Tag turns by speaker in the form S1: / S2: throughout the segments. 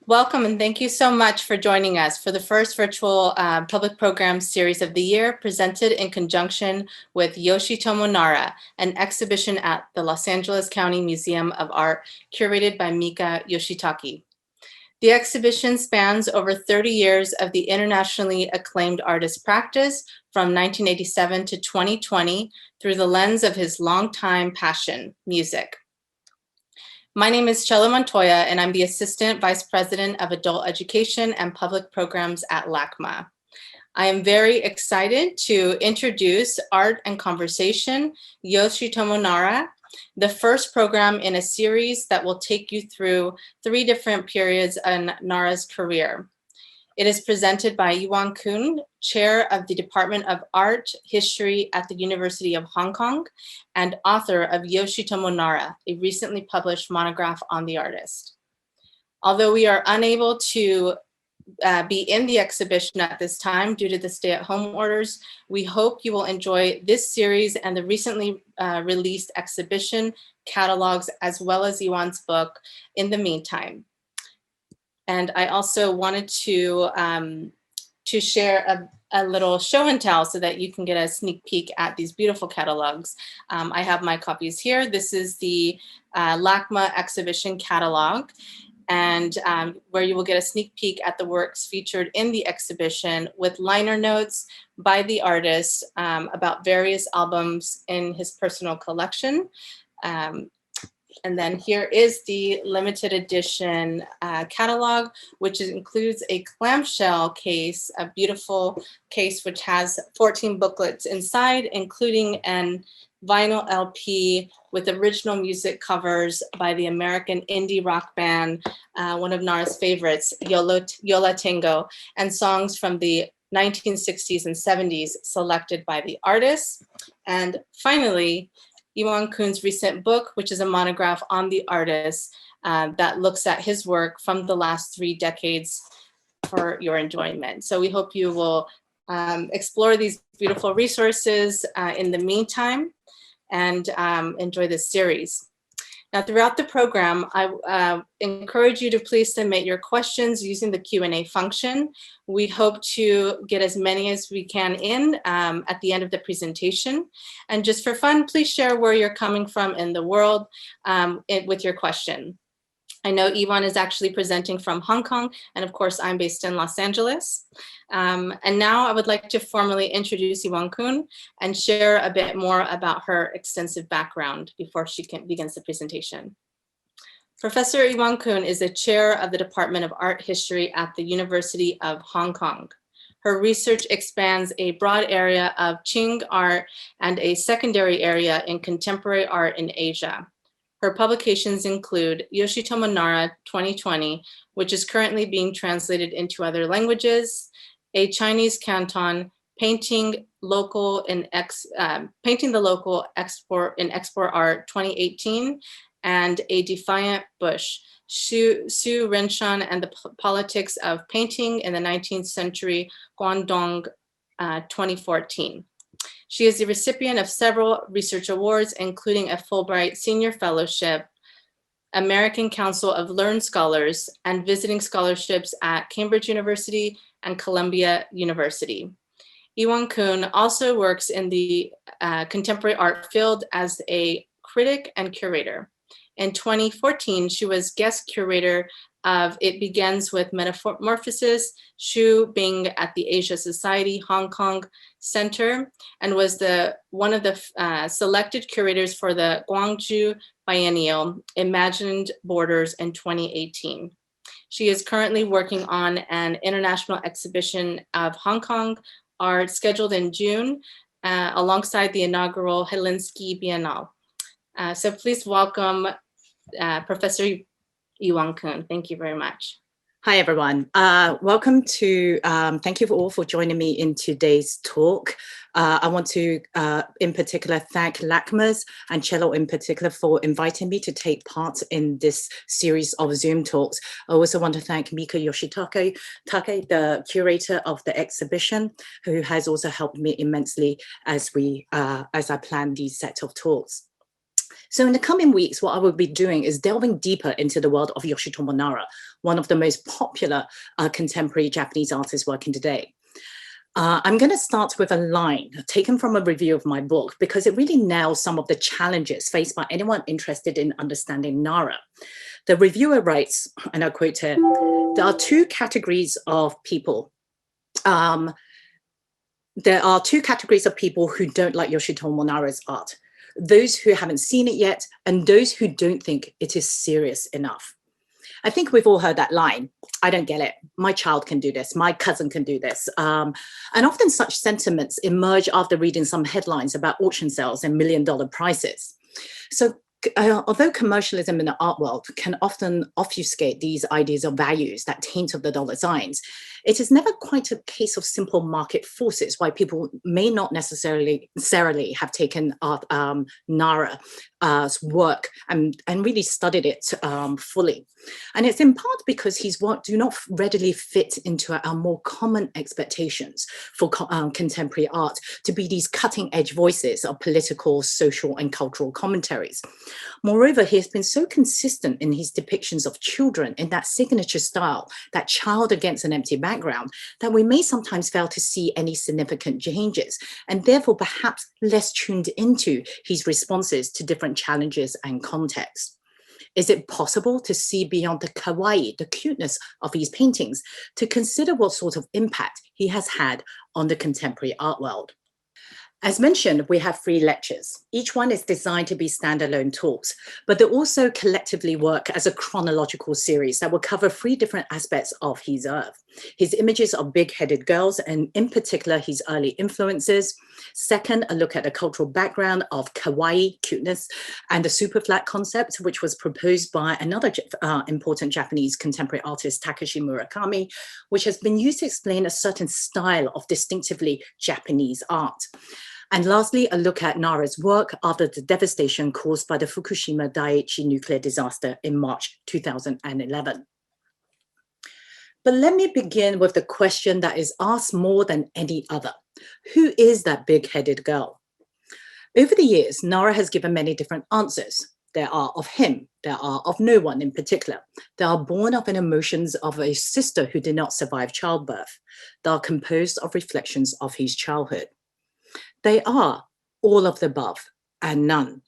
S1: Welcome and thank you so much for joining us for the first virtual public program series of the year, presented in conjunction with Yoshitomo Nara, an exhibition at the Los Angeles County Museum of Art curated by Mika Yoshitaki. The exhibition spans over 30 years of the internationally acclaimed artist's practice from 1987 to 2020 through the lens of his longtime passion, music. My name is Chela Montoya, and I'm the Assistant Vice President of Adult Education and Public Programs at LACMA. I am very excited to introduce Art and Conversation, Yoshitomo Nara, the first program in a series that will take you through 3 different periods in Nara's career. It is presented by Yeewan Koon, Chair of the Department of Art History at the University of Hong Kong, and author of Yoshitomo Nara, a recently published monograph on the artist. Although we are unable to be in the exhibition at this time due to the stay-at-home orders, we hope you will enjoy this series and the recently released exhibition catalogs, as well as Yeewan's book in the meantime. And I also wanted to share a little show and tell so that you can get a sneak peek at these beautiful catalogs. I have my copies here. This is the LACMA exhibition catalog, and where you will get a sneak peek at the works featured in the exhibition with liner notes by the artist about various albums in his personal collection. And then here is the limited edition catalog, which includes a clamshell case, a beautiful case which has 14 booklets inside, including an vinyl LP with original music covers by the American indie rock band, one of Nara's favorites, Yola Tango, and songs from the 1960s and 70s selected by the artist. And finally, Yeewan Koon's recent book, which is a monograph on the artist that looks at his work from the last 3 decades for your enjoyment. So we hope you will explore these beautiful resources in the meantime and enjoy this series. Now, throughout the program, I encourage you to please submit your questions using the Q&A function. We hope to get as many as we can in at the end of the presentation. And just for fun, please share where you're coming from in the world with your question. I know Yeewan is actually presenting from Hong Kong, and of course, I'm based in Los Angeles. And now I would like to formally introduce Yeewan Koon and share a bit more about her extensive background before she begins the presentation. Professor Yeewan Koon is the chair of the Department of Art History at the University of Hong Kong. Her research expands a broad area of Qing art and a secondary area in contemporary art in Asia. Her publications include Yoshitomo Nara 2020, which is currently being translated into other languages, a Chinese canton, painting the local export and export art 2018, and a defiant bush, Su Renshan and the politics of painting in the 19th century, Guangdong 2014. She is the recipient of several research awards, including a Fulbright Senior Fellowship, American Council of Learned Scholars, and visiting scholarships at Cambridge University and Columbia University. Yeewan Koon also works in the contemporary art field as a critic and curator. In 2014, she was guest curator of It Begins with Metamorphosis, Xu Bing at the Asia Society Hong Kong Center, and was one of the selected curators for the Guangzhou Biennial Imagined Borders in 2018. She is currently working on an international exhibition of Hong Kong art scheduled in June alongside the inaugural Helsinki Biennale. So please welcome Professor Yeewan Koon. Thank you very much.
S2: Hi, everyone. Welcome to, thank you all for joining me in today's talk. I want to, in particular, thank LACMA's and Cello in particular for inviting me to take part in this series of Zoom talks. I also want to thank Mika Yoshitake, the curator of the exhibition, who has also helped me immensely as I plan these set of talks. So in the coming weeks, what I will be doing is delving deeper into the world of Yoshitomo Nara, one of the most popular contemporary Japanese artists working today. I'm going to start with a line taken from a review of my book because it really nails some of the challenges faced by anyone interested in understanding Nara. The reviewer writes, and I quote here, there are two categories of people. There are two categories of people who don't like Yoshitomo Nara's art. Those who haven't seen it yet, and those who don't think it is serious enough. I think we've all heard that line. I don't get it. My child can do this. My cousin can do this. And often such sentiments emerge after reading some headlines about auction sales and million-dollar prices. So although commercialism in the art world can often obfuscate these ideas of values that taint of the dollar signs, it is never quite a case of simple market forces why people may not necessarily have taken Nara's work and really studied it fully. And it's in part because his work do not readily fit into our more common expectations for contemporary art to be these cutting edge voices of political, social, and cultural commentaries. Moreover, he has been so consistent in his depictions of children in that signature style, that child against an empty background, that we may sometimes fail to see any significant changes, and therefore perhaps less tuned into his responses to different challenges and contexts. Is it possible to see beyond the kawaii, the cuteness of his paintings, to consider what sort of impact he has had on the contemporary art world? As mentioned, we have 3 lectures. Each one is designed to be standalone talks, but they also collectively work as a chronological series that will cover 3 different aspects of his oeuvre. His images of big-headed girls, and in particular, his early influences. Second, a look at the cultural background of kawaii, cuteness, and the super flat concept, which was proposed by another important Japanese contemporary artist, Takashi Murakami, which has been used to explain a certain style of distinctively Japanese art. And lastly, a look at Nara's work after the devastation caused by the Fukushima Daiichi nuclear disaster in March 2011. But let me begin with the question that is asked more than any other. Who is that big-headed girl? Over the years, Nara has given many different answers. There are of him, there are of no one in particular. They are born of an emotions of a sister who did not survive childbirth. They are composed of reflections of his childhood. They are all of the above and none.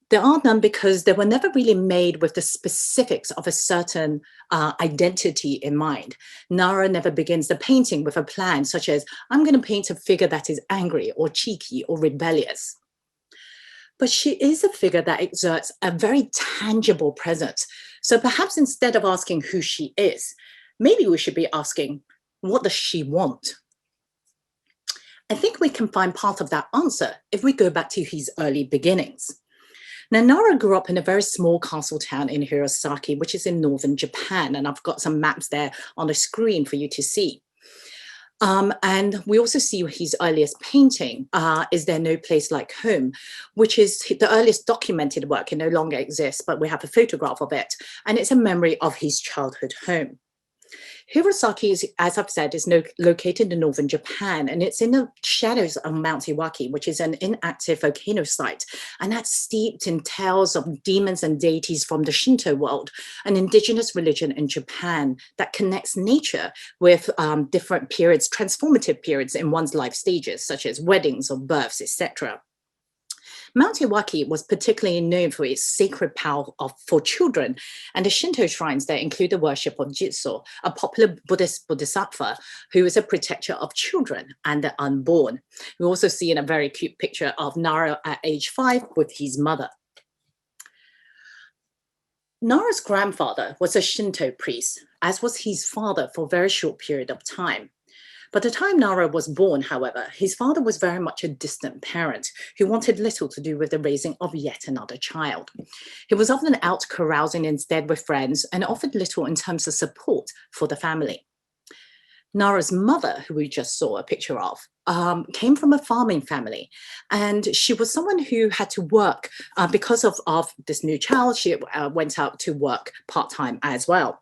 S2: There are none because they were never really made with the specifics of a certain identity in mind. Nara never begins the painting with a plan such as, I'm going to paint a figure that is angry or cheeky or rebellious. But she is a figure that exerts a very tangible presence. So perhaps instead of asking who she is, maybe we should be asking, what does she want? I think we can find part of that answer if we go back to his early beginnings. Now, Nara grew up in a very small castle town in Hirosaki, which is in northern Japan, and I've got some maps there on the screen for you to see. And we also see his earliest painting, Is There No Place Like Home, which is the earliest documented work. It no longer exists, but we have a photograph of it, and it's a memory of his childhood home. Hirosaki, as I've said, is located in northern Japan, and it's in the shadows of Mount Iwaki, which is an inactive volcano site, and that's steeped in tales of demons and deities from the Shinto world, an indigenous religion in Japan that connects nature with different periods, transformative periods in one's life stages, such as weddings or births, etc. Mount Iwaki was particularly known for its sacred power for children, and the Shinto shrines there include the worship of Jitsu, a popular Buddhist bodhisattva who is a protector of children and the unborn. We also see in a very cute picture of Nara at age 5 with his mother. Nara's grandfather was a Shinto priest, as was his father for a very short period of time. By the time Nara was born, however, his father was very much a distant parent who wanted little to do with the raising of yet another child. He was often out carousing instead with friends and offered little in terms of support for the family. Nara's mother, who we just saw a picture of, came from a farming family, and she was someone who had to work because of this new child. She went out to work part-time as well.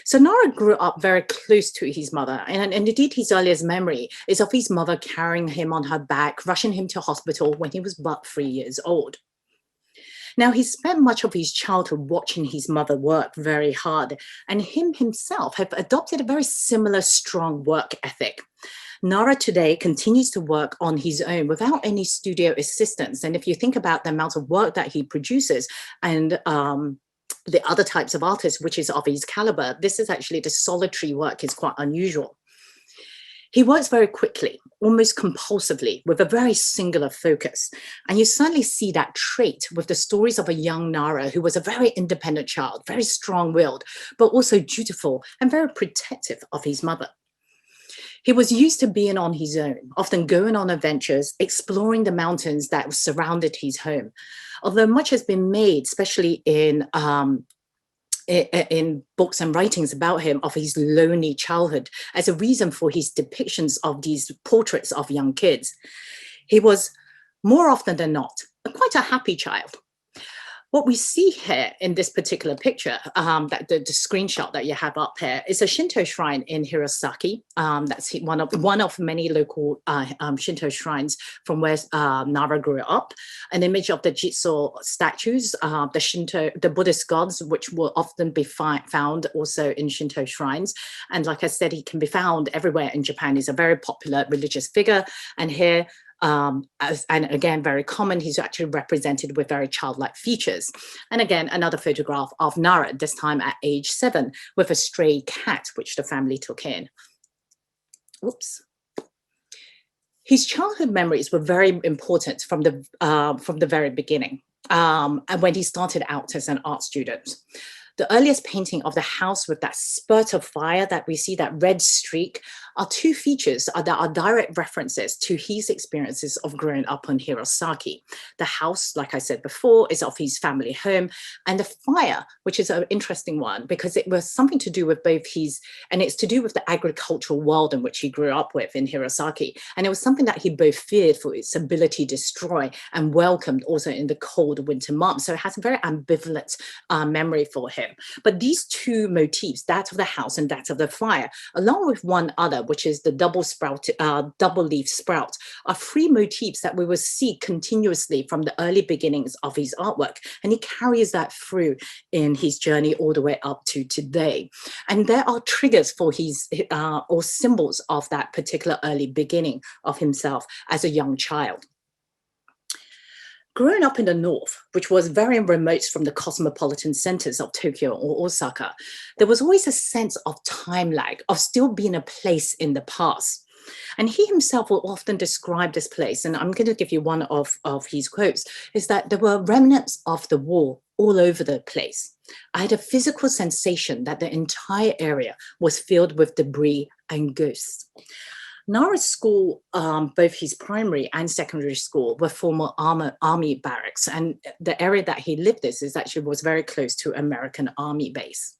S2: So Nara grew up very close to his mother, and indeed his earliest memory is of his mother carrying him on her back, rushing him to hospital when he was but 3 years old. Now, he spent much of his childhood watching his mother work very hard, and himself have adopted a very similar strong work ethic. Nara today continues to work on his own without any studio assistance. And if you think about the amount of work that he produces and the other types of artists, which is of his caliber, this is actually the solitary work is quite unusual. He works very quickly, almost compulsively, with a very singular focus. And you certainly see that trait with the stories of a young Nara who was a very independent child, very strong-willed, but also dutiful and very protective of his mother. He was used to being on his own, often going on adventures, exploring the mountains that surrounded his home. Although much has been made, especially in books and writings about him, of his lonely childhood as a reason for his depictions of these portraits of young kids. He was more often than not quite a happy child. What we see here in this particular picture, that the screenshot that you have up here, is a Shinto shrine in Hirosaki. That's one of many local Shinto shrines from where Nara grew up. An image of the Jitsu statues, the Buddhist gods, which will often be found also in Shinto shrines. And like I said, he can be found everywhere in Japan. He's a very popular religious figure. And here, and again, very common, he's actually represented with very childlike features. And again, another photograph of Nara, this time at age 7, with a stray cat, which the family took in. Oops. His childhood memories were very important from the very beginning, and when he started out as an art student. The earliest painting of the house with that spurt of fire that we see, that red streak, are two features that are direct references to his experiences of growing up in Hirosaki. The house, like I said before, is of his family home, and the fire, which is an interesting one because it was something to do with both and it's to do with the agricultural world in which he grew up with in Hirosaki. And it was something that he both feared for its ability to destroy and welcomed also in the cold winter months. So it has a very ambivalent memory for him. But these two motifs, that of the house and that of the fire, along with one other, which is the double leaf sprout, are 3 motifs that we will see continuously from the early beginnings of his artwork. And he carries that through in his journey all the way up to today. And there are triggers for his, or symbols of that particular early beginning of himself as a young child. Growing up in the north, which was very remote from the cosmopolitan centers of Tokyo or Osaka, there was always a sense of time lag, of still being a place in the past. And he himself will often describe this place, and I'm going to give you one of his quotes, is that there were remnants of the war all over the place. I had a physical sensation that the entire area was filled with debris and ghosts. Nara's school, both his primary and secondary school, were former army barracks, and the area that he lived in was very close to American Army base.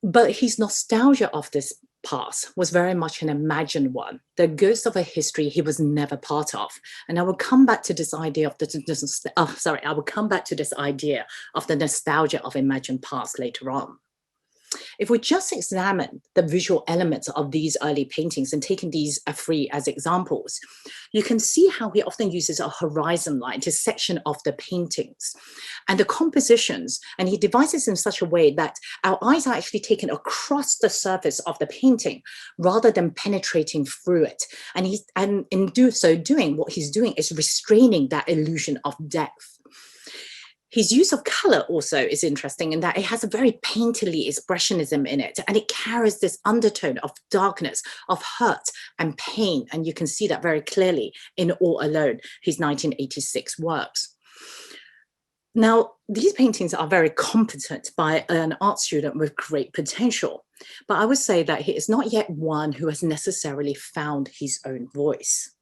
S2: But his nostalgia of this past was very much an imagined one, the ghost of a history he was never part of. And I will come back to this idea of I will come back to this idea of the nostalgia of imagined past later on. If we just examine the visual elements of these early paintings and taking these 3 as examples, you can see how he often uses a horizon line to section off the paintings and the compositions, and he devises in such a way that our eyes are actually taken across the surface of the painting rather than penetrating through it. And in doing, what he's doing is restraining that illusion of depth. His use of color also is interesting in that it has a very painterly expressionism in it, and it carries this undertone of darkness, of hurt and pain. And you can see that very clearly in All Alone, his 1986 works. Now, these paintings are very competent by an art student with great potential, but I would say that he is not yet one who has necessarily found his own voice.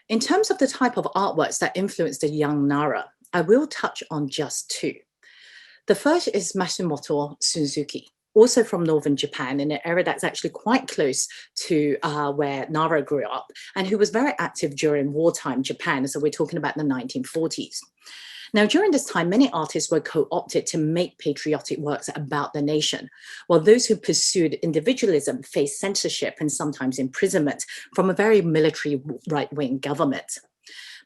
S2: In terms of the type of artworks that influenced the young Nara, I will touch on just 2. The first is Mashimoto Suzuki, also from northern Japan, in an area that's actually quite close to where Nara grew up, and who was very active during wartime Japan. So we're talking about the 1940s. Now, during this time, many artists were co-opted to make patriotic works about the nation, while those who pursued individualism faced censorship and sometimes imprisonment from a very military right-wing government.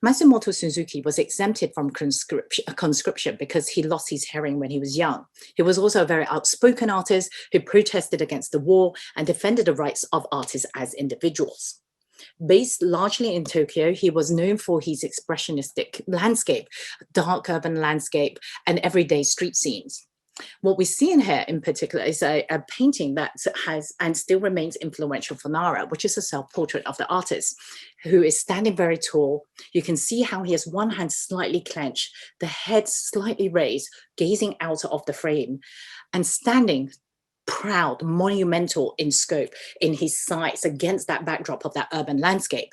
S2: Mashimoto Suzuki was exempted from conscription because he lost his hearing when he was young. He was also a very outspoken artist who protested against the war and defended the rights of artists as individuals. Based largely in Tokyo, he was known for his expressionistic landscape, dark urban landscape, and everyday street scenes. What we see in here in particular is a painting that has and still remains influential for Nara, which is a self-portrait of the artist who is standing very tall. You can see how he has one hand slightly clenched, the head slightly raised, gazing out of the frame and standing proud, monumental in scope, in his size against that backdrop of that urban landscape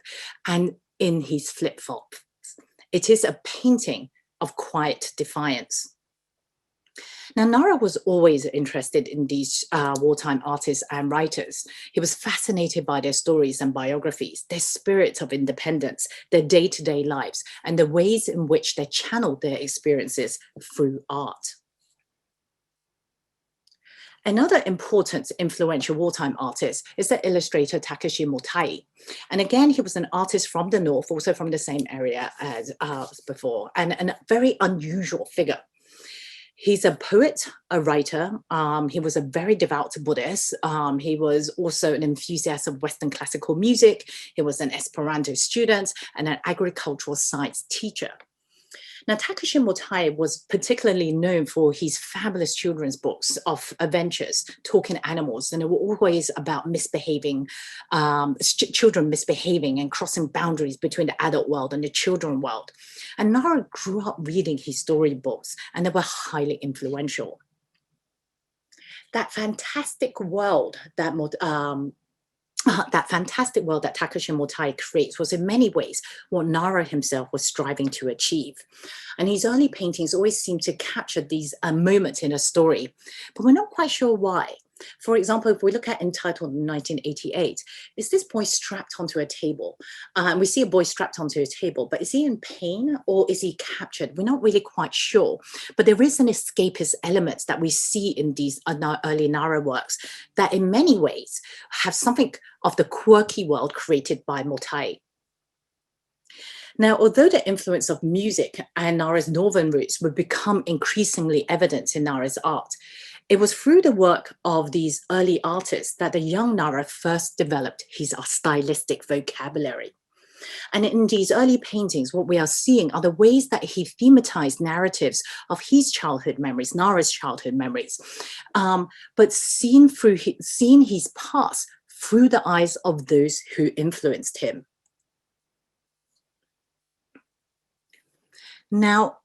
S2: and in his flip-flops. It is a painting of quiet defiance. Now, Nara was always interested in these wartime artists and writers. He was fascinated by their stories and biographies, their spirit of independence, their day-to-day lives, and the ways in which they channeled their experiences through art. Another important influential wartime artist is the illustrator Takashi Motay. And again, he was an artist from the North, also from the same area as before, and a very unusual figure. He's a poet, a writer. He was a very devout Buddhist. He was also an enthusiast of Western classical music. He was an Esperanto student and an agricultural science teacher. Now, Takashi Motay was particularly known for his fabulous children's books of adventures, talking animals, and they were always about misbehaving, children misbehaving and crossing boundaries between the adult world and the children world. And Nara grew up reading his storybooks, and they were highly influential. That fantastic world that Takashi Motay creates was in many ways what Nara himself was striving to achieve. And his early paintings always seem to capture these moments in a story, but we're not quite sure why. For example, if we look at Untitled in 1988, is this boy strapped onto a table? We see a boy strapped onto a table, but is he in pain or is he captured? We're not really quite sure, but there is an escapist element that we see in these early Nara works that in many ways have something of the quirky world created by Motay. Now, although the influence of music and Nara's northern roots would become increasingly evident in Nara's art, it was through the work of these early artists that the young Nara first developed his stylistic vocabulary. And in these early paintings, what we are seeing are the ways that he thematized narratives of his childhood memories, Nara's childhood memories, but seeing his past through the eyes of those who influenced him. Now,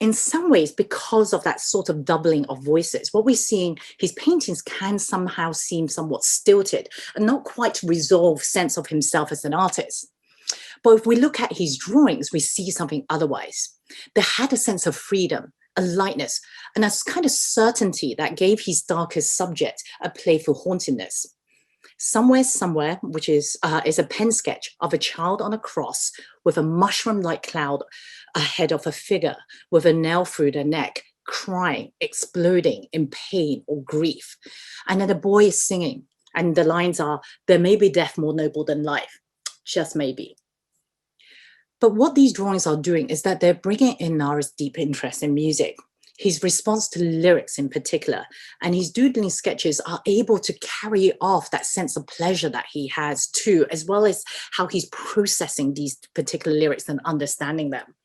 S2: in some ways, because of that sort of doubling of voices, what we're seeing, his paintings can somehow seem somewhat stilted and not quite resolve sense of himself as an artist. But if we look at his drawings, we see something otherwise. They had a sense of freedom, a lightness, and a kind of certainty that gave his darkest subject a playful hauntingness. Somewhere, which is a pen sketch of a child on a cross with a mushroom-like cloud ahead of a figure with a nail through the neck, crying, exploding in pain or grief. And then the boy is singing, and the lines are, "There may be death more noble than life," just maybe. But what these drawings are doing is that they're bringing in Nara's deep interest in music, his response to lyrics in particular, and his doodling sketches are able to carry off that sense of pleasure that he has too, as well as how he's processing these particular lyrics and understanding them.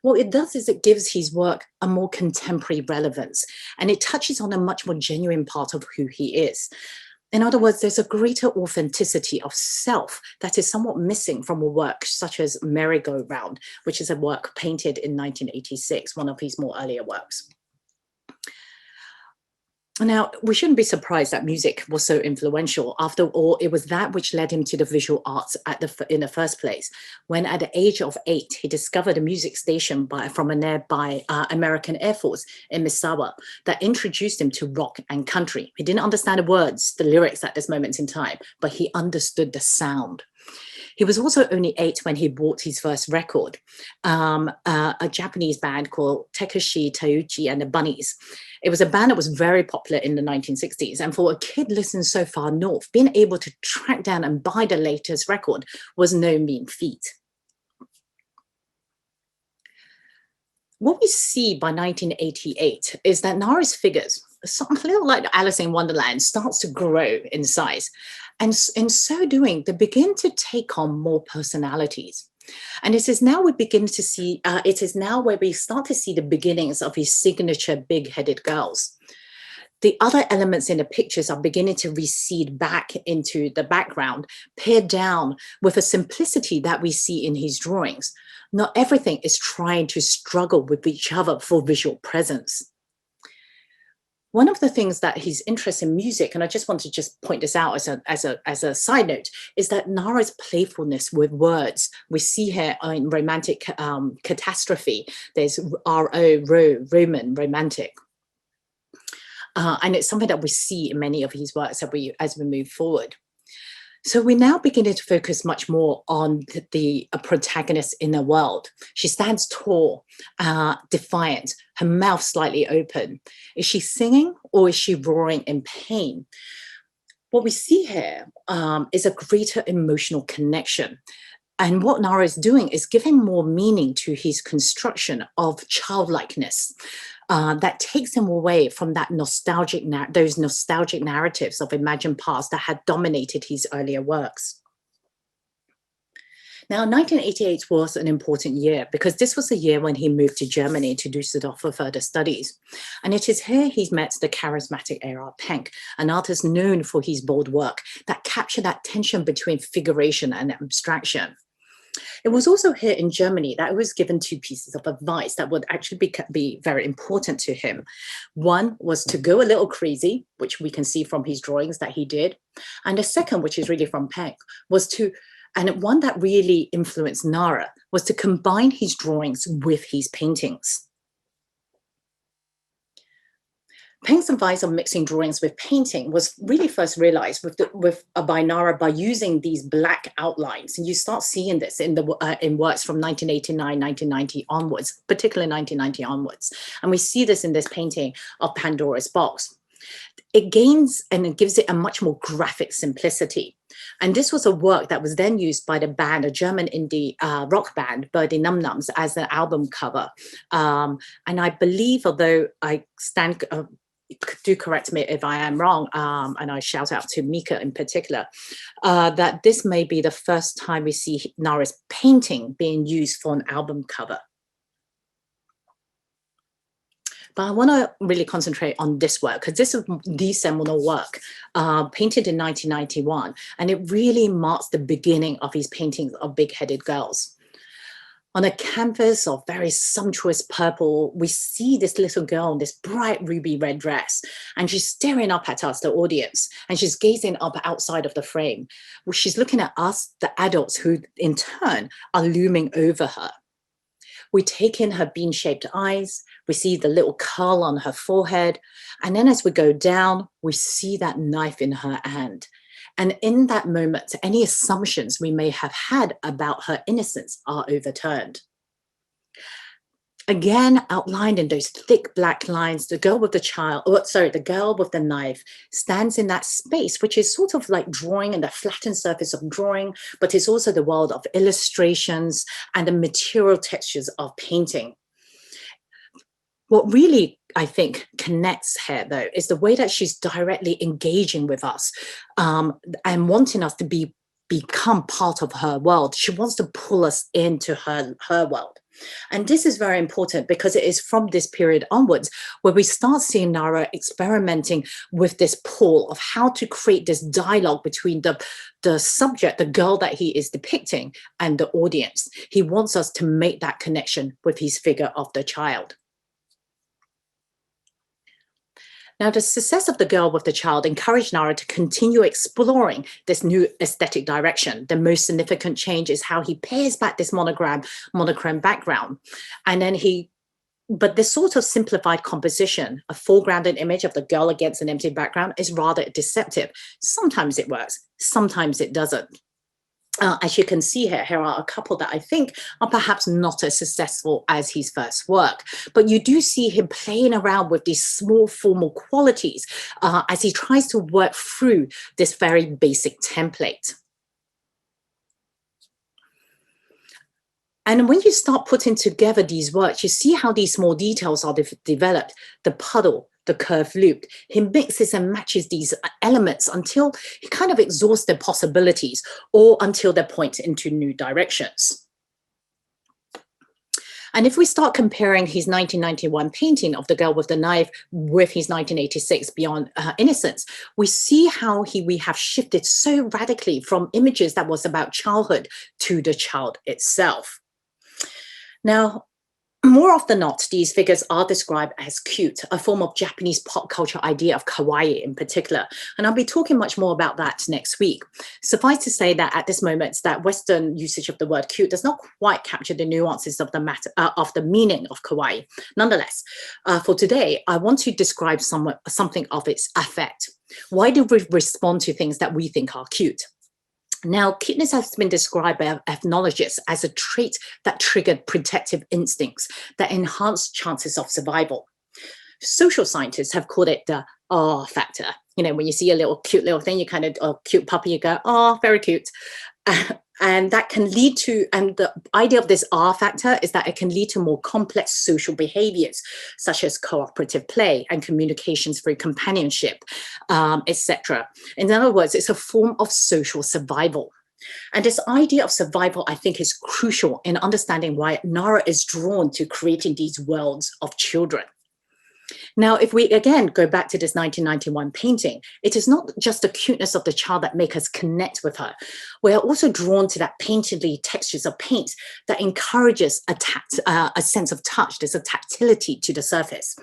S2: What it does is it gives his work a more contemporary relevance, and it touches on a much more genuine part of who he is. In other words, there's a greater authenticity of self that is somewhat missing from a work such as Merry-Go-Round, which is a work painted in 1986, one of his more earlier works. Now, we shouldn't be surprised that music was so influential. After all, it was that which led him to the visual arts in the first place, when at the age of 8, he discovered a music station from a nearby American Air Force in Misawa that introduced him to rock and country. He didn't understand the words, the lyrics at this moment in time, but he understood the sound. He was also only 8 when he bought his first record, a Japanese band called Takashi Motay and the Bunnies. It was a band that was very popular in the 1960s. And for a kid listening so far north, being able to track down and buy the latest record was no mean feat. What we see by 1988 is that Nara's figures, something a little like Alice in Wonderland, starts to grow in size. And in so doing, they begin to take on more personalities. And it is now we begin to see, it is now where we start to see the beginnings of his signature big-headed girls. The other elements in the pictures are beginning to recede back into the background, pared down with a simplicity that we see in his drawings. Not everything is trying to struggle with each other for visual presence. One of the things that his interest in music, and I just want to just point this out as a side note, is that Nara's playfulness with words. We see here in romantic catastrophe, there's Roman, romantic. And it's something that we see in many of his works as we move forward. So we're now beginning to focus much more on the protagonist in the world. She stands tall, defiant, her mouth slightly open. Is she singing or is she roaring in pain? What we see here is a greater emotional connection. And what Nara is doing is giving more meaning to his construction of childlikeness. That takes him away from that those nostalgic narratives of imagined past that had dominated his earlier works. Now, 1988 was an important year because this was the year when he moved to Germany to Düsseldorf for further studies. And it is here he's met the charismatic A.R. Penck, an artist known for his bold work that captured that tension between figuration and abstraction. It was also here in Germany that I was given 2 pieces of advice that would actually be very important to him. One was to go a little crazy, which we can see from his drawings that he did. And the second, which is really from Penck, was and one that really influenced Nara, was to combine his drawings with his paintings. Penck's advice on mixing drawings with painting was really first realized by Nara by using these black outlines. And you start seeing this in works from 1989, 1990 onwards, particularly 1990 onwards. And we see this in this painting of Pandora's Box. It gains and it gives it a much more graphic simplicity. And this was a work that was then used by the band, a German indie rock band, Birdie Num Nums, as an album cover. And I believe, although I stand... do correct me if I am wrong, and I shout out to Mika in particular, that this may be the first time we see Nara's painting being used for an album cover. But I want to really concentrate on this work because this is the seminal work, painted in 1991, and it really marks the beginning of his paintings of big-headed girls. On a canvas of very sumptuous purple, we see this little girl in this bright ruby red dress, and she's staring up at us, the audience, and she's gazing up outside of the frame. She's looking at us, the adults, who in turn are looming over her. We take in her bean-shaped eyes, we see the little curl on her forehead, and then as we go down, we see that knife in her hand. And in that moment, any assumptions we may have had about her innocence are overturned. Again, outlined in those thick black lines, the girl with the girl with the knife stands in that space, which is sort of like drawing and the flattened surface of drawing, but it's also the world of illustrations and the material textures of painting. What really, I think, connects here, though, is the way that she's directly engaging with us and wanting us to become part of her world. She wants to pull us into her world. And this is very important because it is from this period onwards where we start seeing Nara experimenting with this pull of how to create this dialogue between the subject, the girl that he is depicting, and the audience. He wants us to make that connection with his figure of the child. Now, the success of The Girl with the Child encouraged Nara to continue exploring this new aesthetic direction. The most significant change is how he pairs back this monochrome background. And then but this sort of simplified composition, a foregrounded image of the girl against an empty background, is rather deceptive. Sometimes it works, sometimes it doesn't. As you can see here, here are a couple that I think are perhaps not as successful as his first work. But you do see him playing around with these small formal qualities as he tries to work through this very basic template. And when you start putting together these works, you see how these small details are developed, the puddle, the curved loop. He mixes and matches these elements until he kind of exhausts their possibilities or until they point into new directions. And if we start comparing his 1991 painting of the girl with the knife with his 1986 Beyond Innocence, we see how we have shifted so radically from images that was about childhood to the child itself. Now, more often than not, these figures are described as cute, a form of Japanese pop culture idea of kawaii in particular. And I'll be talking much more about that next week. Suffice to say that at this moment, that Western usage of the word cute does not quite capture the nuances of the matter of the meaning of kawaii. Nonetheless, for today, I want to describe something of its effect. Why do we respond to things that we think are cute? Now, cuteness has been described by ethnologists as a trait that triggered protective instincts that enhanced chances of survival. Social scientists have called it the "ah" factor. You know, when you see a little cute little thing, you kind of, a cute puppy, you go, "oh, very cute." And that can lead to, and the idea of this R factor is that it can lead to more complex social behaviors, such as cooperative play and communications through companionship, etc. In other words, it's a form of social survival. And this idea of survival, I think, is crucial in understanding why Nara is drawn to creating these worlds of children. Now, if we again go back to this 1991 painting, it is not just the cuteness of the child that make us connect with her. We are also drawn to that painterly textures of paint that encourages a sense of touch. There's a tactility to the surface.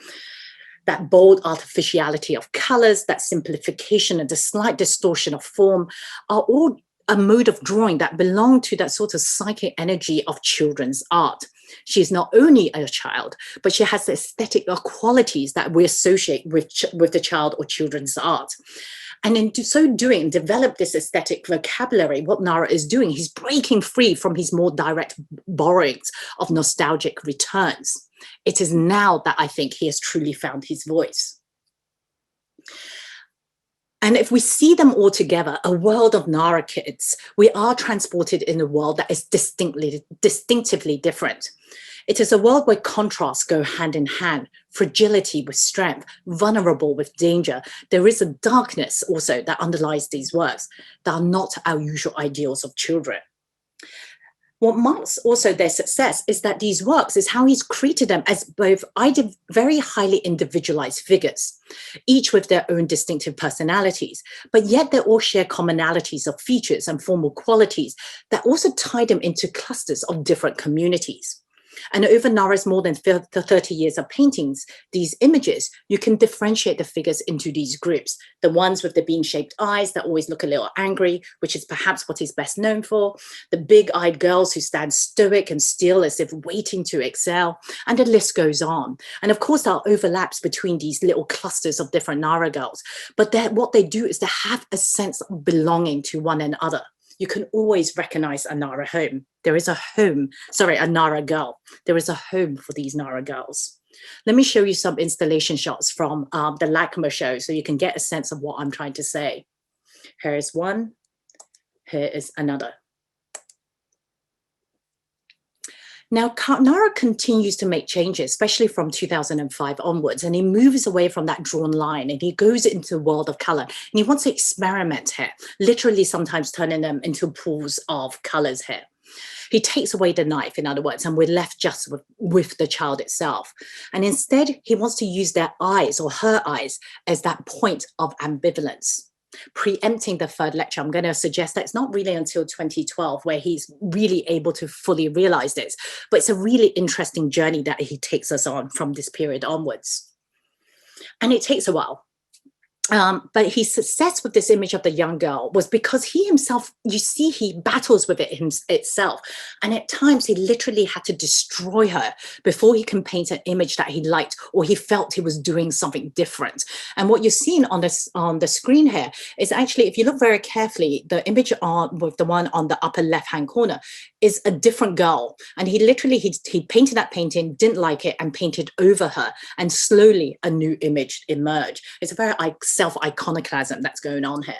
S2: That bold artificiality of colors, that simplification and the slight distortion of form are all a mode of drawing that belong to that sort of psychic energy of children's art. She is not only a child, but she has the aesthetic qualities that we associate with the child or children's art. And in so doing, develop this aesthetic vocabulary, what Nara is doing, he's breaking free from his more direct borrowings of nostalgic returns. It is now that I think he has truly found his voice. And if we see them all together, a world of Nara kids, we are transported in a world that is distinctively different. It is a world where contrasts go hand in hand, fragility with strength, vulnerable with danger. There is a darkness also that underlies these works that are not our usual ideals of children. What marks also their success is that these works is how he's created them as both very highly individualized figures, each with their own distinctive personalities, but yet they all share commonalities of features and formal qualities that also tie them into clusters of different communities. And over Nara's more than 30 years of paintings, these images, you can differentiate the figures into these groups. The ones with the bean-shaped eyes that always look a little angry, which is perhaps what he's best known for. The big-eyed girls who stand stoic and still as if waiting to excel. And the list goes on. And of course, there are overlaps between these little clusters of different Nara girls. But what they do is they have a sense of belonging to one another. You can always recognize a Nara home. There is a home, sorry, a Nara girl. There is a home for these Nara girls. Let me show you some installation shots from the LACMA show so you can get a sense of what I'm trying to say. Here is one, here is another. Now, Nara continues to make changes, especially from 2005 onwards, and he moves away from that drawn line and he goes into the world of color. And he wants to experiment here, literally sometimes turning them into pools of colors here. He takes away the knife, in other words, and we're left just with the child itself. And instead, he wants to use their eyes or her eyes as that point of ambivalence. Preempting the third lecture, I'm going to suggest that it's not really until 2012 where he's really able to fully realize this, but it's a really interesting journey that he takes us on from this period onwards. And it takes a while. But his success with this image of the young girl was because he himself, you see, he battles with it itself. And at times he literally had to destroy her before he can paint an image that he liked or he felt he was doing something different. And what you're seeing on the screen here is actually, if you look very carefully, the image with the one on the upper left-hand corner is a different girl. And he literally, he painted that painting, didn't like it, and painted over her. And slowly a new image emerged. It's a very self-iconoclasm that's going on here.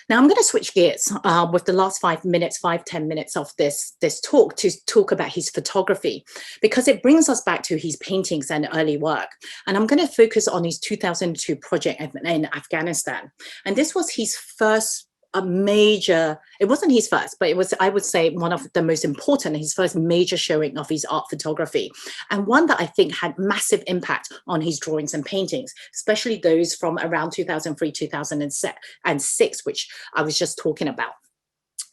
S2: Now I'm going to switch gears with the last 10 minutes of this talk to talk about his photography, because it brings us back to his paintings and early work. And I'm going to focus on his 2002 project in Afghanistan. And this was his first major, it wasn't his first, but it was, I would say, one of the most important, his first major showing of his art photography, and one that I think had massive impact on his drawings and paintings, especially those from around 2003, 2006, which I was just talking about.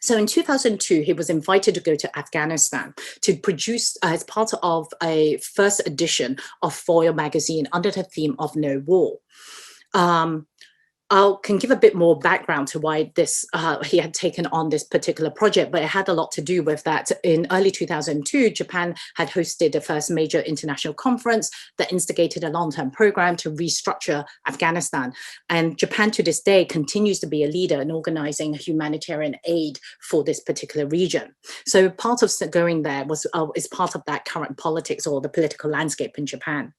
S2: So in 2002, he was invited to go to Afghanistan to produce, as part of a first edition of Foil magazine under the theme of No War. I can give a bit more background to why he had taken on this particular project, but it had a lot to do with that. In early 2002, Japan had hosted the first major international conference that instigated a long-term program to restructure Afghanistan. And Japan to this day continues to be a leader in organizing humanitarian aid for this particular region. So part of going there is part of that current politics or the political landscape in Japan.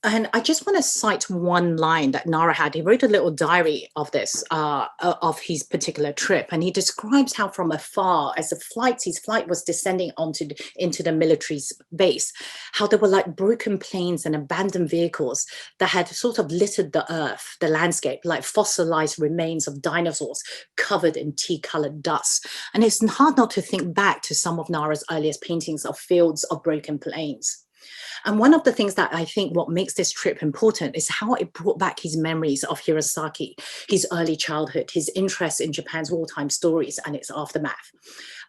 S2: And I just want to cite one line that Nara had. He wrote a little diary of this, of his particular trip. And he describes how from afar, as his flight was descending into the military base, how there were like broken planes and abandoned vehicles that had sort of littered the earth, the landscape, like fossilized remains of dinosaurs covered in tea-colored dust. And it's hard not to think back to some of Nara's earliest paintings of fields of broken plains. And one of the things that I think what makes this trip important is how it brought back his memories of Hirosaki, his early childhood, his interest in Japan's wartime stories and its aftermath.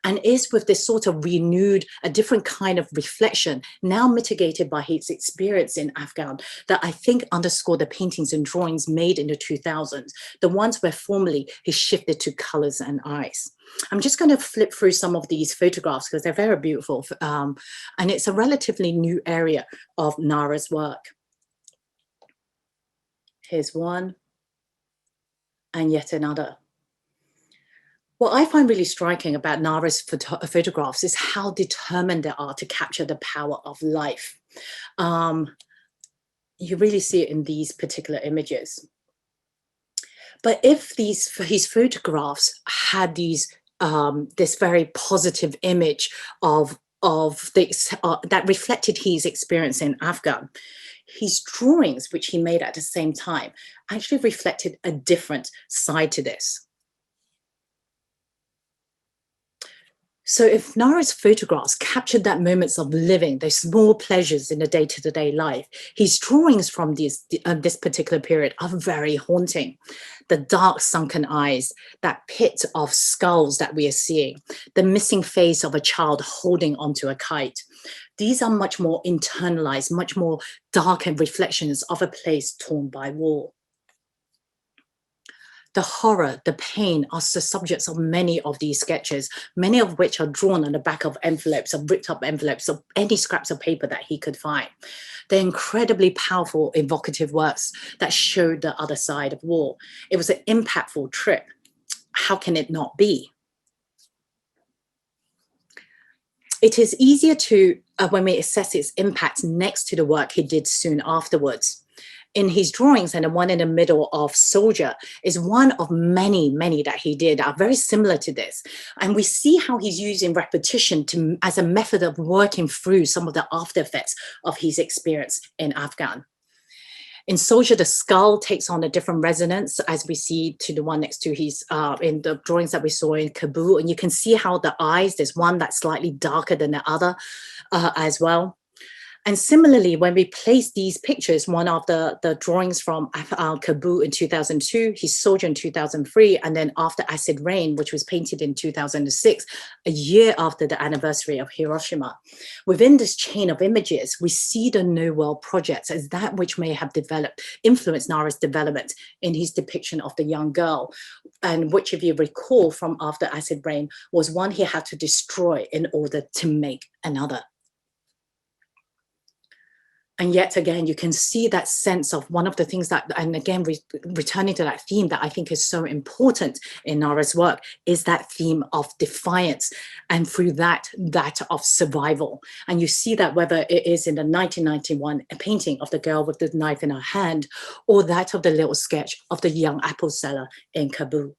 S2: And is with this sort of renewed, a different kind of reflection, now mitigated by his experience in Afghan, that I think underscore the paintings and drawings made in the 2000s, the ones where formerly he shifted to colors and eyes. I'm just going to flip through some of these photographs because they're very beautiful. And it's a relatively new area of Nara's work. Here's one, and yet another. What I find really striking about Nara's photographs is how determined they are to capture the power of life. You really see it in these particular images. But if his photographs had this very positive image of this, that reflected his experience in Afghan, his drawings, which he made at the same time, actually reflected a different side to this. So if Nara's photographs captured that moments of living, those small pleasures in the day-to-day life, his drawings from this particular period are very haunting. The dark sunken eyes, that pit of skulls that we are seeing, the missing face of a child holding onto a kite. These are much more internalized, much more darkened reflections of a place torn by war. The horror, the pain are the subjects of many of these sketches, many of which are drawn on the back of envelopes, of ripped up envelopes, of any scraps of paper that he could find. They're incredibly powerful, evocative works that showed the other side of war. It was an impactful trip. How can it not be? It is easier to, when we assess its impact next to the work he did soon afterwards. In his drawings, and the one in the middle of Soldier is one of many, many that he did are very similar to this. And we see how he's using repetition as a method of working through some of the after effects of his experience in Afghan. In Soldier, the skull takes on a different resonance as we see to the one next to his, in the drawings that we saw in Kabul. And you can see how the eyes, there's one that's slightly darker than the other as well. And similarly, when we place these pictures, one of the drawings from Kabul in 2002, his soldier in 2003, and then After Acid Rain, which was painted in 2006, a year after the anniversary of Hiroshima. Within this chain of images, we see the New World projects as that which may have influenced Nara's development in his depiction of the young girl, and which, if you recall from After Acid Rain, was one he had to destroy in order to make another. And yet again, you can see that sense of one of the things that, and again, returning to that theme that I think is so important in Nara's work, is that theme of defiance, and through that of survival. And you see that whether it is in the 1991 painting of the girl with the knife in her hand, or that of the little sketch of the young apple seller in Kabul.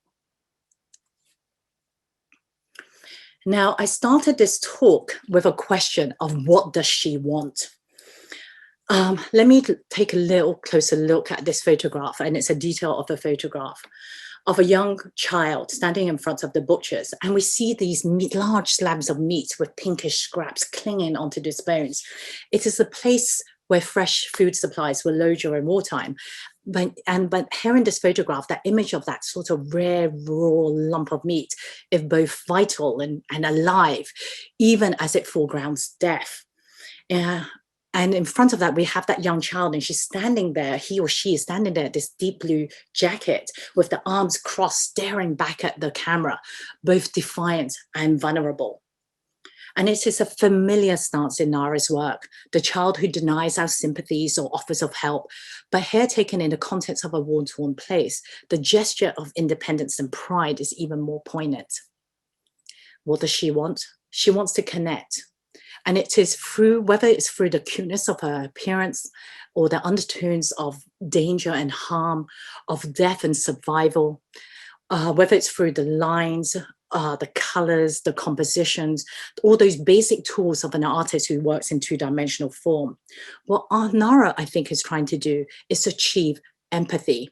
S2: Now, I started this talk with a question of what does she want? Let me take a little closer look at this photograph, and it's a detail of a photograph of a young child standing in front of the butchers, and we see these large slabs of meat with pinkish scraps clinging onto these bones. It is a place where fresh food supplies were low during wartime. But here in this photograph, that image of that sort of rare, raw lump of meat is both vital and alive, even as it foregrounds death. And in front of that, we have that young child, and she's standing there, he or she is standing there, this deep blue jacket with the arms crossed, staring back at the camera, both defiant and vulnerable. And it is a familiar stance in Nara's work, the child who denies our sympathies or offers of help, but here taken in the context of a war-torn place, the gesture of independence and pride is even more poignant. What does she want? She wants to connect. And it is through, whether it's through the cuteness of her appearance or the undertones of danger and harm, of death and survival, whether it's through the lines, the colors, the compositions, all those basic tools of an artist who works in two-dimensional form. What Nara, I think, is trying to do is achieve empathy,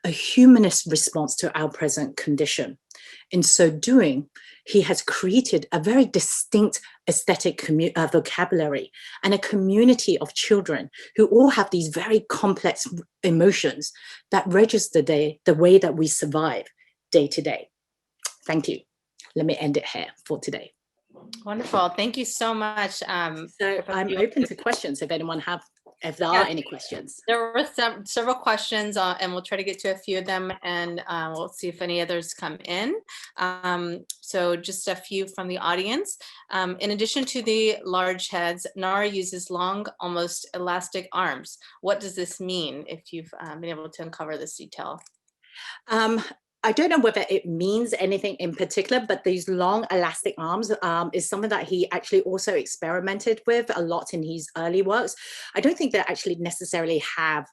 S2: a humanist response to our present condition. In so doing, he has created a very distinct aesthetic vocabulary and a community of children who all have these very complex emotions that register the way that we survive day to day. Thank you. Let me end it here for today.
S1: Wonderful. Thank you so much.
S2: So I'm open to questions if there are any questions.
S1: There were several questions, and we'll try to get to a few of them, and we'll see if any others come in. So just a few from the audience. In addition to the large heads, Nara uses long, almost elastic arms. What does this mean, if you've been able to uncover this detail?
S2: I don't know whether it means anything in particular, but these long elastic arms is something that he actually also experimented with a lot in his early works. I don't think they actually necessarily have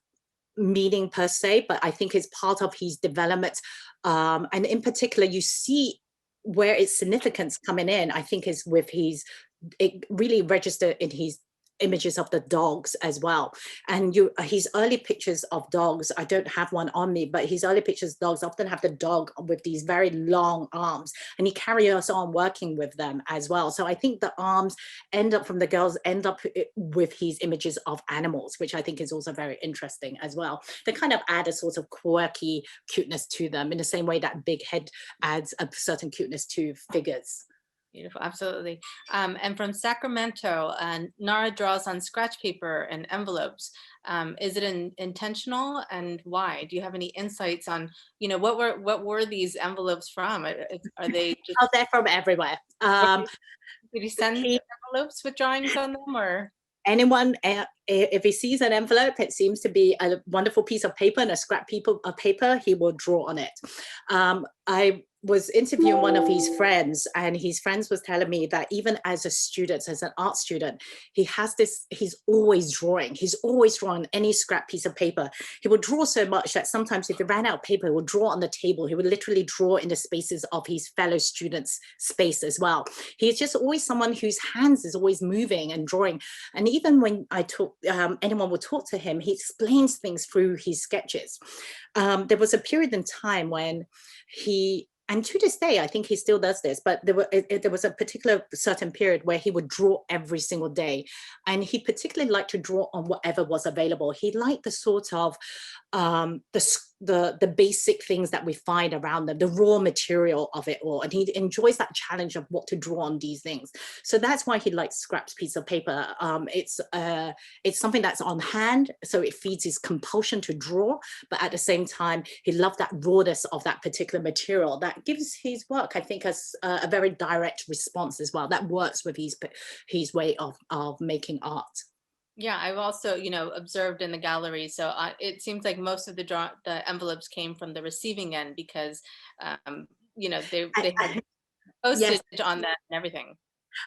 S2: meaning per se, but I think it's part of his development. And in particular, you see where its significance coming in, I think, is with it really registered in his images of the dogs as well. And his early pictures of dogs, I don't have one on me, but his early pictures of dogs often have the dog with these very long arms, and he carries on working with them as well. So I think the arms from the girls end up with his images of animals, which I think is also very interesting as well. They kind of add a sort of quirky cuteness to them in the same way that big head adds a certain cuteness to figures.
S1: Beautiful, absolutely. And from Sacramento, Nara draws on scratch paper and envelopes. Is it intentional, and why? Do you have any insights on, what were these envelopes from? Are they just?
S2: Oh, they're from everywhere.
S1: Did he send envelopes with drawings on them, or?
S2: Anyone, if he sees an envelope, it seems to be a wonderful piece of paper and a scrap of paper, he will draw on it. I was interviewing one of his friends, and his friends was telling me that even as a student, as an art student, he's always drawing. He's always drawing any scrap piece of paper. He would draw so much that sometimes if he ran out of paper, he would draw on the table. He would literally draw in the spaces of his fellow students' space as well. He's just always someone whose hands is always moving and drawing. And even when anyone would talk to him, he explains things through his sketches. There was a period in time when he and to this day, I think he still does this, but there was a particular certain period where he would draw every single day. And he particularly liked to draw on whatever was available. He liked the sort of the basic things that we find around them, the raw material of it all. And he enjoys that challenge of what to draw on these things. So that's why he likes scraps piece of paper. It's something that's on hand, so it feeds his compulsion to draw, but at the same time, he loved that rawness of that particular material that gives his work, I think, as a very direct response as well. That works with his way of making art.
S1: Yeah, I've also, observed in the gallery. So it seems like most of the envelopes came from the receiving end because, they had
S2: Yes.
S1: postage on them and everything.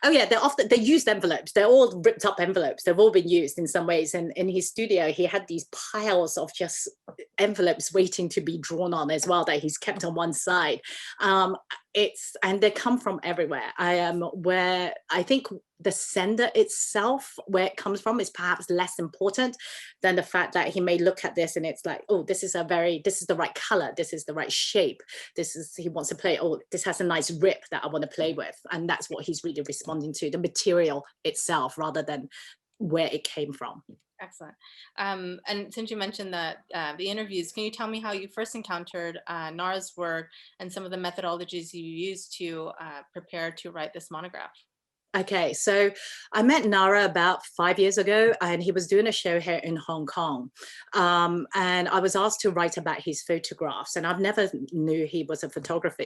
S2: Oh yeah, they're used envelopes. They're all ripped up envelopes. They've all been used in some ways. And in his studio, he had these piles of just envelopes waiting to be drawn on as well that he's kept on one side. And they come from everywhere. Where I think the sender itself, where it comes from, is perhaps less important than the fact that he may look at this and it's like, oh, this is the right color, this is the right shape, he wants to play, oh, this has a nice rip that I want to play with. And that's what he's really responding to, the material itself rather than where it came from.
S1: Excellent. And since you mentioned the interviews, can you tell me how you first encountered Nara's work and some of the methodologies you used to prepare to write this monograph?
S2: Okay, so I met Nara about 5 years ago, and he was doing a show here in Hong Kong. And I was asked to write about his photographs, and I've never knew he was a photographer.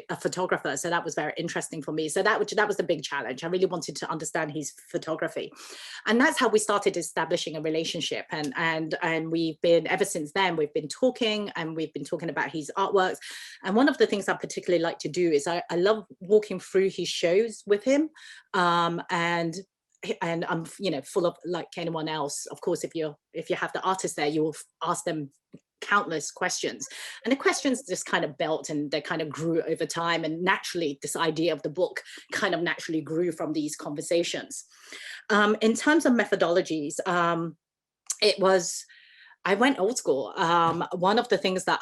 S2: So that was very interesting for me. So that was the big challenge. I really wanted to understand his photography. And that's how we started establishing a relationship. And we've been, ever since then, we've been talking about his artworks. And one of the things I particularly like to do is I love walking through his shows with him. And I'm, full of, like anyone else, of course, if you have the artist there, you will ask them countless questions, and the questions just kind of built and they kind of grew over time. And naturally, this idea of the book kind of naturally grew from these conversations. In terms of methodologies, I went old school. One of the things that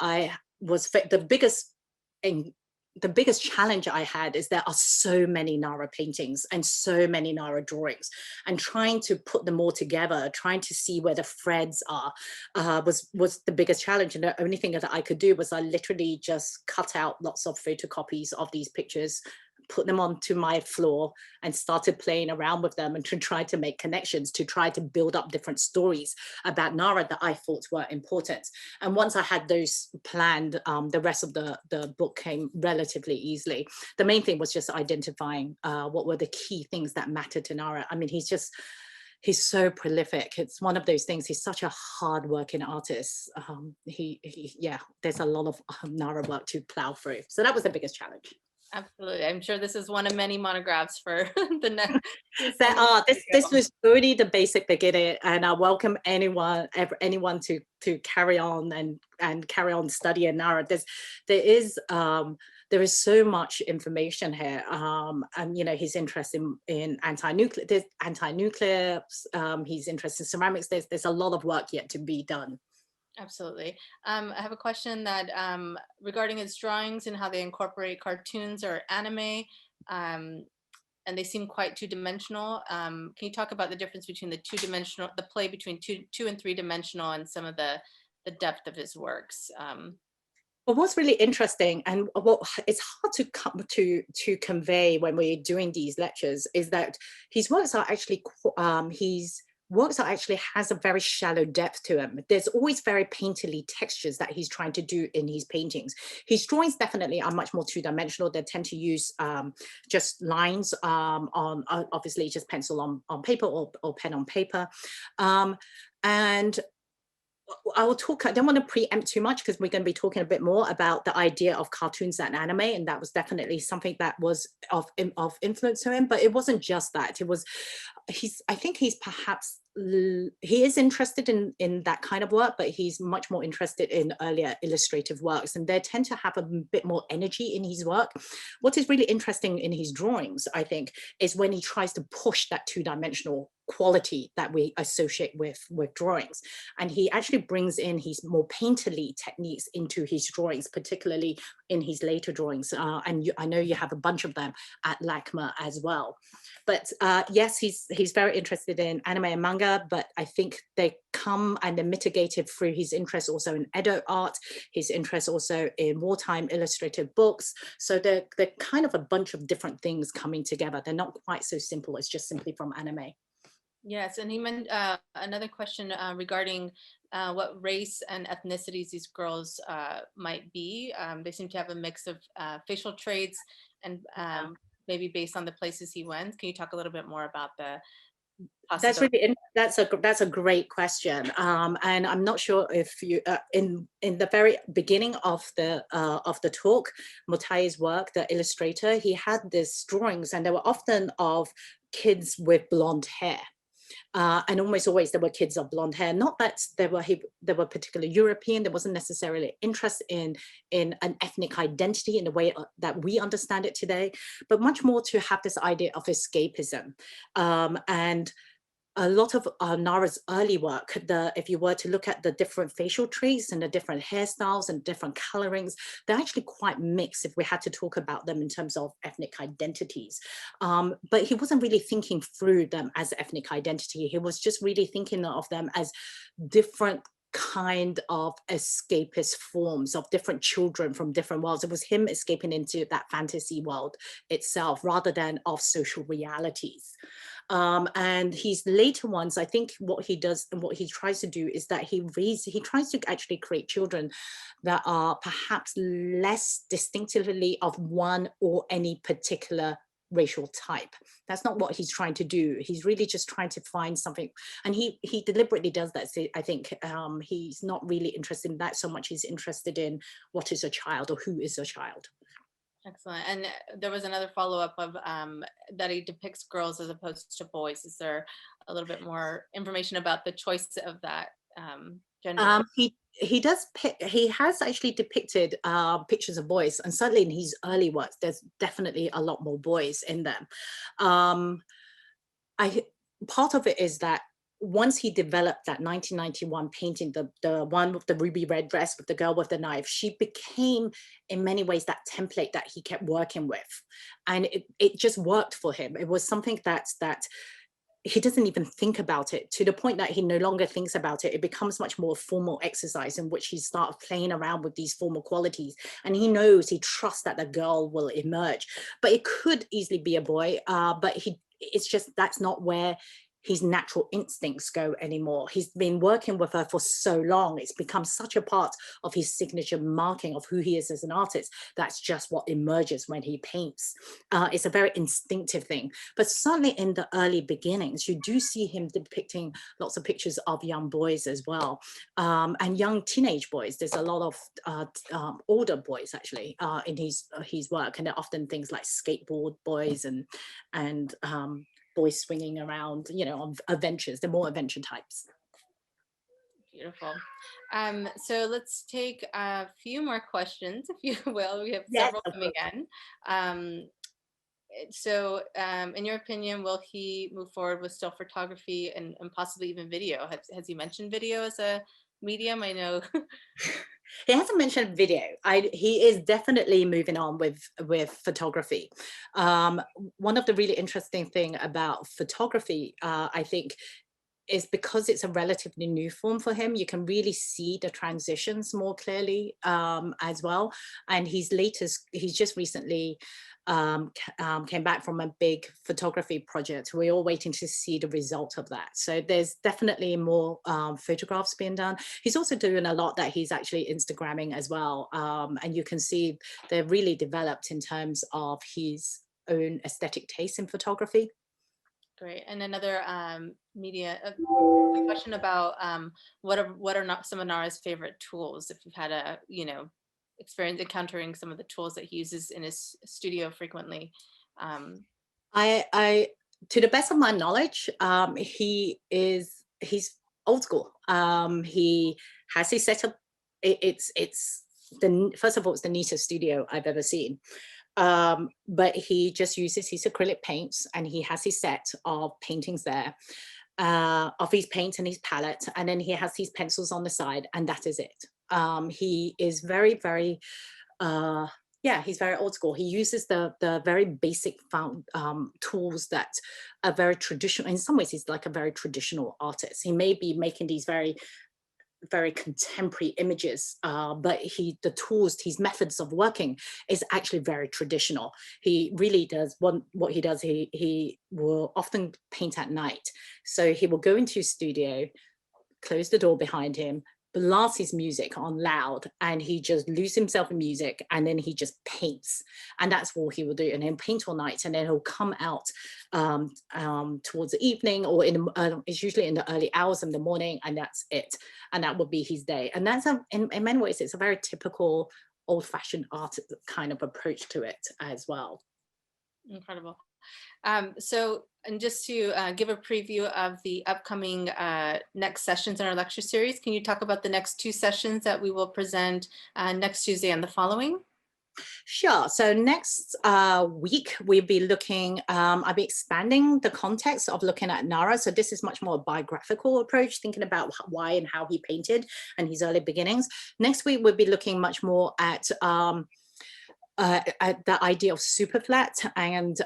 S2: the biggest challenge I had is there are so many Nara paintings and so many Nara drawings, and trying to put them all together, trying to see where the threads are, was the biggest challenge. And the only thing that I could do was I literally just cut out lots of photocopies of these pictures, put them onto my floor and started playing around with them and to try to make connections, to try to build up different stories about Nara that I thought were important. And once I had those planned, the rest of the book came relatively easily. The main thing was just identifying what were the key things that mattered to Nara. I mean, he's so prolific. It's one of those things. He's such a hard-working artist. There's a lot of Nara work to plow through. So that was the biggest challenge.
S1: Absolutely. I'm sure this is one of many monographs for the next.
S2: This was only the basic beginning, and I welcome anyone to carry on and carry on studying Nara. There is so much information here, and he's interested in anti-nuclear, he's interested in ceramics. There's a lot of work yet to be done.
S1: Absolutely. I have a question that regarding his drawings and how they incorporate cartoons or anime, and they seem quite two-dimensional. Can you talk about the difference between the play between two and three-dimensional, and some of the depth of his works?
S2: Well, what's really interesting, and what it's hard to convey when we're doing these lectures, is that his works are actually has a very shallow depth to them. There's always very painterly textures that he's trying to do in his paintings. His drawings definitely are much more two-dimensional. They tend to use just lines on obviously just pencil on paper or pen on paper. And I don't want to preempt too much because we're going to be talking a bit more about the idea of cartoons and anime, and that was definitely something that was of influence to him. But it wasn't just that. I think he is interested in that kind of work, but he's much more interested in earlier illustrative works, and they tend to have a bit more energy in his work. What is really interesting in his drawings, I think, is when he tries to push that two-dimensional quality that we associate with drawings. And he actually brings in his more painterly techniques into his drawings, particularly in his later drawings. And I know you have a bunch of them at LACMA as well. But yes, he's very interested in anime and manga, but I think they come and they're mitigated through his interest also in Edo art, his interest also in wartime illustrated books. So they're kind of a bunch of different things coming together. They're not quite so simple as just simply from anime.
S1: Yes, and he meant another question regarding what race and ethnicities these girls might be. They seem to have a mix of facial traits and maybe based on the places he went. Can you talk a little bit more about the possibility?
S2: That's a great question, and I'm not sure if you in the very beginning of the talk, Motay's work, the illustrator, he had these drawings, and they were often of kids with blonde hair. And almost always there were kids of blonde hair. Not that they were particularly European. There wasn't necessarily interest in an ethnic identity in the way that we understand it today, but much more to have this idea of escapism. And a lot of Nara's early work, if you were to look at the different facial traits and the different hairstyles and different colorings, they're actually quite mixed if we had to talk about them in terms of ethnic identities. But he wasn't really thinking through them as ethnic identity. He was just really thinking of them as different kind of escapist forms of different children from different worlds. It was him escaping into that fantasy world itself rather than of social realities. And his later ones, I think what he does and what he tries to do is that he tries to actually create children that are perhaps less distinctively of one or any particular racial type. That's not what he's trying to do. He's really just trying to find something, and he deliberately does that. So I think he's not really interested in that so much. He's interested in what is a child or who is a child.
S1: Excellent. And there was another follow-up of that he depicts girls as opposed to boys. Is there a little bit more information about the choice of that gender?
S2: He has actually depicted pictures of boys, and certainly in his early works, there's definitely a lot more boys in them. Part of it is that once he developed that 1991 painting, the one with the ruby red dress with the girl with the knife, she became in many ways that template that he kept working with. And it just worked for him. It was something that he doesn't even think about it, to the point that he no longer thinks about it. It becomes much more formal exercise in which he starts playing around with these formal qualities. And he knows, he trusts that the girl will emerge. But it could easily be a boy, but it's just that's not where his natural instincts go anymore. He's been working with her for so long. It's become such a part of his signature marking of who he is as an artist. That's just what emerges when he paints. It's a very instinctive thing. But certainly in the early beginnings, you do see him depicting lots of pictures of young boys as well, and young teenage boys. There's a lot of older boys actually in his work, and they're often things like skateboard boys and boys swinging around, on adventures. They're more adventure types.
S1: Beautiful. So let's take a few more questions, if you will. We have
S2: Yes,
S1: several coming in. So in your opinion, will he move forward with still photography and possibly even video? Has he mentioned video as a medium? I know.
S2: He hasn't mentioned video. He is definitely moving on with photography. One of the really interesting thing about photography, I think, is because it's a relatively new form for him, you can really see the transitions more clearly as well. And he's just recently came back from a big photography project. We're all waiting to see the result of that. So there's definitely more photographs being done. He's also doing a lot that he's actually Instagramming as well. And you can see they're really developed in terms of his own aesthetic taste in photography.
S1: Great. And another a question about what are not some of Nara's favorite tools, if you've had a experience encountering some of the tools that he uses in his studio frequently.
S2: I to the best of my knowledge, he's old school. He has his setup. It's first of all, it's the neatest studio I've ever seen. But he just uses his acrylic paints, and he has his set of paintings there. of his paint and his palette, and then he has his pencils on the side, and that is it. He is very, very, yeah, he's very old school. He uses the very basic tools that are very traditional. In some ways, he's like a very traditional artist. He may be making these very contemporary images, but the tools, his methods of working is actually very traditional. He really does what he does. He will often paint at night. So he will go into his studio, close the door behind him, blast his music on loud, and he just loses himself in music, and then he just paints. And that's all he will do. And he'll paint all night, and then he'll come out towards the evening, or it's usually in the early hours of the morning, and that's it. And that would be his day. And that's in many ways, it's a very typical old-fashioned art kind of approach to it as well.
S1: Incredible. And just to give a preview of the upcoming next sessions in our lecture series, can you talk about the next 2 sessions that we will present next Tuesday and the following?
S2: Sure. So next week, we'll be looking, I'll be expanding the context of looking at Nara. So this is much more a biographical approach, thinking about why and how he painted and his early beginnings. Next week, we'll be looking much more at the idea of superflat, and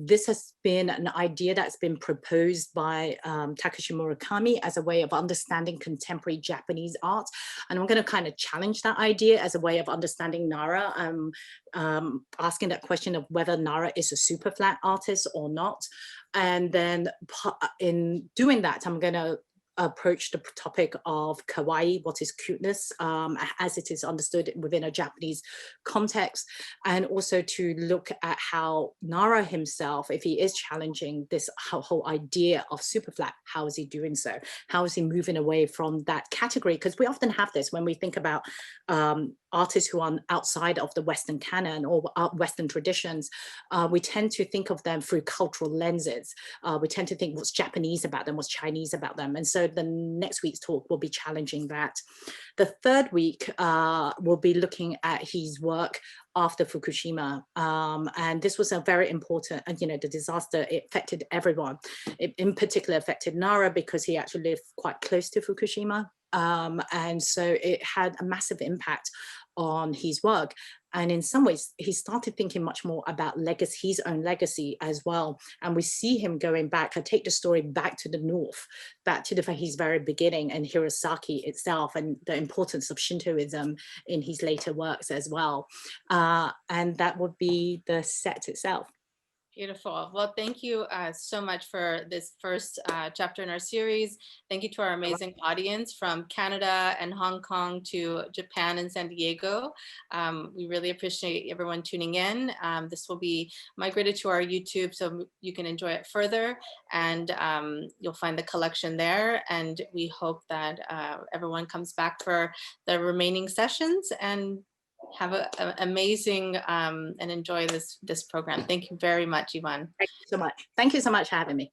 S2: this has been an idea that's been proposed by Takashi Murakami as a way of understanding contemporary Japanese art. And I'm going to kind of challenge that idea as a way of understanding Nara, asking that question of whether Nara is a superflat artist or not. And then in doing that, I'm going to approach the topic of kawaii, what is cuteness, as it is understood within a Japanese context, and also to look at how Nara himself, if he is challenging this whole idea of superflat, how is he doing so? How is he moving away from that category? Because we often have this when we think about artists who are outside of the Western canon or Western traditions. We tend to think of them through cultural lenses. We tend to think what's Japanese about them, what's Chinese about them. And so the next week's talk will be challenging that. The third week, we'll be looking at his work after Fukushima. And this was a very important, the disaster, it affected everyone. It in particular affected Nara because he actually lived quite close to Fukushima. And so it had a massive impact on his work. And in some ways, he started thinking much more about legacy, his own legacy as well. And we see him going back. I take the story back to the north, back to his very beginning and Hirosaki itself, and the importance of Shintoism in his later works as well. And that would be the set itself.
S1: Beautiful. Well, thank you so much for this first chapter in our series. Thank you to our amazing audience from Canada and Hong Kong to Japan and San Diego. We really appreciate everyone tuning in. This will be migrated to our YouTube so you can enjoy it further, and you'll find the collection there. And we hope that everyone comes back for the remaining sessions and have an amazing and enjoy this program. Thank you very much, Yeewan.
S2: Thank you so much. Thank you so much for having me.